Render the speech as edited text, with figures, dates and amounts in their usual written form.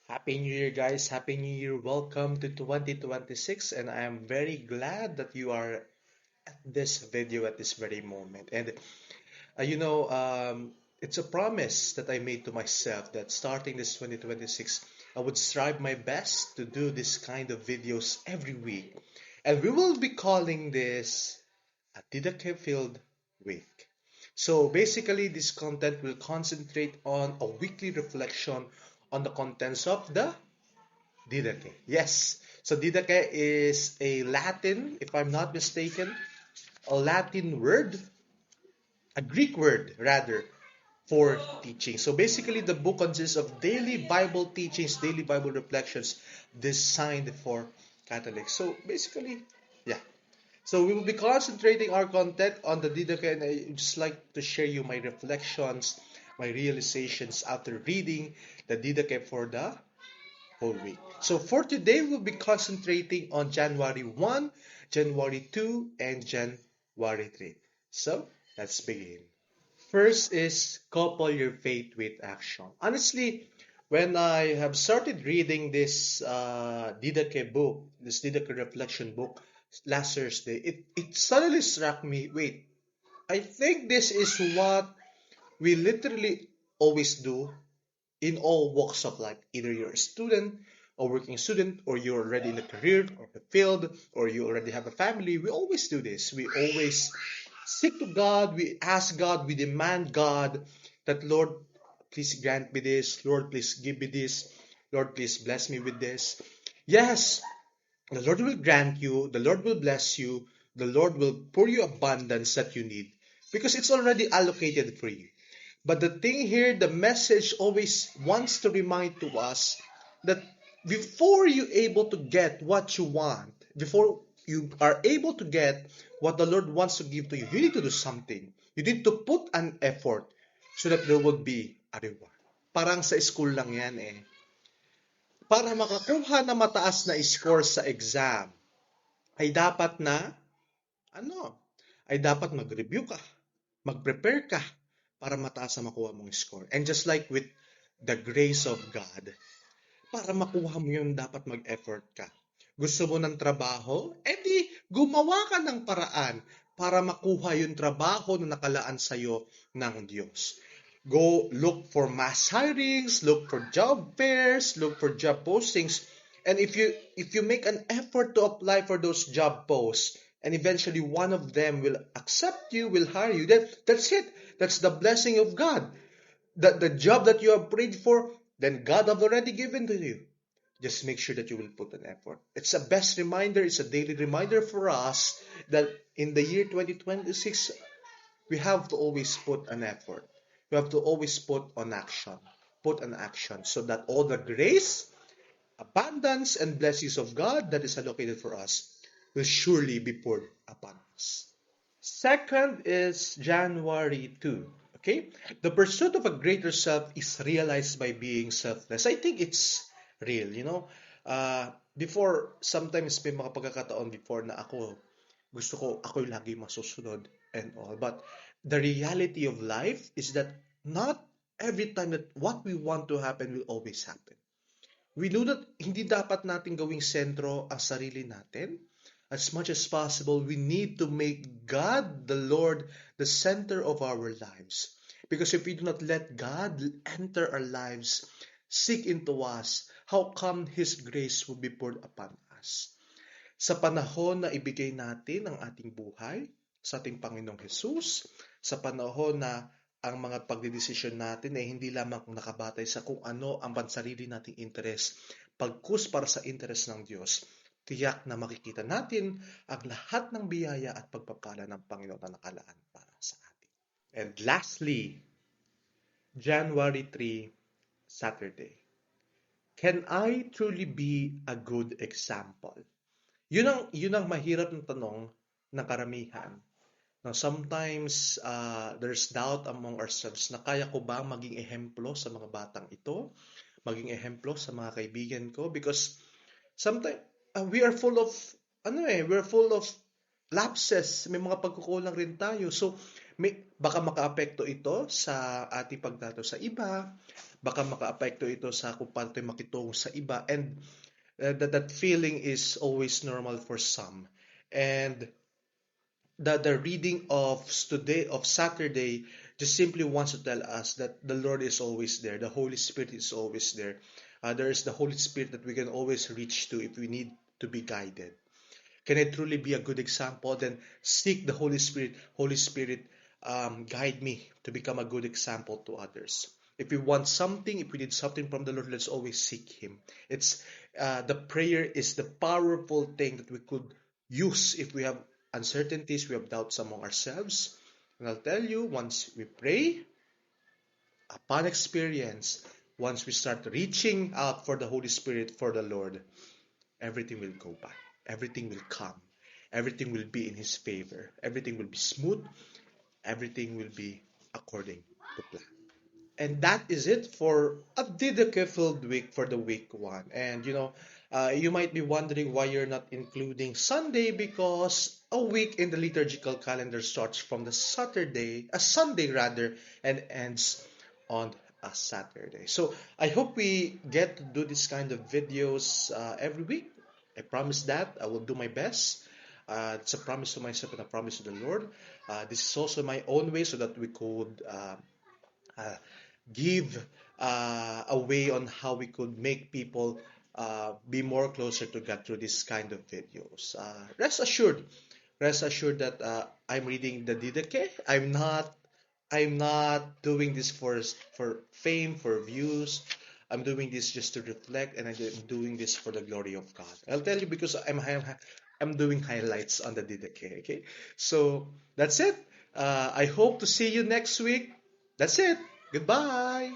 Happy New Year, guys. Happy New Year. Welcome to 2026. And I am very glad that you are at this video at this very moment. And, uh, you know, um, it's a promise that I made to myself that starting this 2026, I would strive my best to do this kind of videos every week. And we will be calling this a Didache Filled Week. So basically, this content will concentrate on a weekly reflection on the contents of the Didache. Yes. So Didache is a Latin, if I'm not mistaken, a Latin word, a Greek word rather, for teaching. So basically, the book consists of daily Bible teachings, daily Bible reflections designed for Catholics. So basically, yeah. So we will be concentrating our content on the Didache, and I just like to share you my reflections, my realizations after reading the Didache for the whole week. So for today, we'll be concentrating on January 1, January 2, and January 3. So let's begin. First is couple your faith with action. Honestly, when I have started reading this Didache book, this Didache reflection book last Thursday, it suddenly struck me, wait, I think this is what we literally always do in all walks of life. Either you're a student, a working student, or you're already in a career or a field, or you already have a family. We always do this. We always seek to God, we ask God, we demand God that, Lord, please grant me this. Lord, please give me this. Lord, please bless me with this. Yes, the Lord will grant you, the Lord will bless you, the Lord will pour you abundance that you need because it's already allocated for you. But the thing here, the message always wants to remind to us that before you able to get what you want, before you are able to get what the Lord wants to give to you, you need to do something. You need to put an effort so that there will be a reward. Parang sa school lang yan eh. Para makakuha na mataas na score sa exam, ay dapat na, ano, ay dapat mag-review ka, mag-prepare ka para mataas na makuha mong score. And just like with the grace of God, para makuha mo yun, dapat mag-effort ka. Gusto mo ng trabaho? Edi, gumawa ka ng paraan para makuha yung trabaho na nakalaan sa'yo ng Diyos. Go look for mass hirings, look for job fairs, look for job postings. And if you make an effort to apply for those job posts, and eventually one of them will accept you, will hire you, then that's it. That's the blessing of God. The job that you have prayed for, then God have already given to you. Just make sure that you will put an effort. It's a best reminder, it's a daily reminder for us that in the year 2026, we have to always put an effort. We have to always put an action so that all the grace, abundance, and blessings of God that is allocated for us will surely be poured upon us. Second is January 2. Okay? The pursuit of a greater self is realized by being selfless. I think it's real, you know. Before, sometimes may mga pagkakataon before na gusto ko, ako yung lagi masusunod and all. But the reality of life is that not every time that what we want to happen will always happen. We know that hindi dapat natin gawing sentro ang sarili natin. As much as possible, we need to make God, the Lord, the center of our lives. Because if we do not let God enter our lives, seek into us, how come His grace will be poured upon us? Sa panahon na ibigay natin ang ating buhay sa ating Panginoong Jesus, sa panahon na ang mga pagdedesisyon natin ay hindi lamang nakabatay sa kung ano ang pansarili nating interes, pagkus para sa interes ng Diyos, tiyak na makikita natin ang lahat ng biyaya at pagpapala ng Panginoon na nakalaan para sa atin. And lastly, January 3, Saturday. Can I truly be a good example? Yun ang mahirap na tanong ng karamihan. Now, sometimes there's doubt among ourselves na kaya ko ba maging ehemplo sa mga batang ito, maging ehemplo sa mga kaibigan ko, because sometimes we are full of we're full of lapses, may mga pagkukulang rin tayo. So Baka makaapekto ito sa ating pagdato sa iba, baka makaapekto ito sa kung paano tayo makitungo sa iba, and that feeling is always normal for some. And the reading of today, of Saturday, just simply wants to tell us that the Lord is always there, the Holy Spirit is always there. There is the Holy Spirit that we can always reach to if we need to be guided. Can I truly be a good example? Then seek the Holy Spirit. Holy Spirit, guide me to become a good example to others. If we want something, if we need something from the Lord, let's always seek Him. It's the prayer is the powerful thing that we could use if we have uncertainties, we have doubts among ourselves. And I'll tell you, once we pray, upon experience, once we start reaching out for the Holy Spirit, for the Lord, everything will go by. Everything will come. Everything will be in His favor. Everything will be smooth. Everything will be according to plan. And that is it for a Didache-filled week for the week one. And you might be wondering why you're not including Sunday, because a week in the liturgical calendar starts from the a Sunday rather, and ends on a Saturday. So I hope we get to do this kind of videos every week. I promise that I will do my best. It's a promise to myself and a promise to the Lord. This is also my own way so that we could uh, give a way on how we could make people be more closer to God through this kind of videos. Rest assured that I'm reading the Didache. I'm not doing this for fame, for views. I'm doing this just to reflect, and I'm doing this for the glory of God. I'll tell you because I'm doing highlights on the Didache. Okay, so that's it. I hope to see you next week. That's it. Goodbye.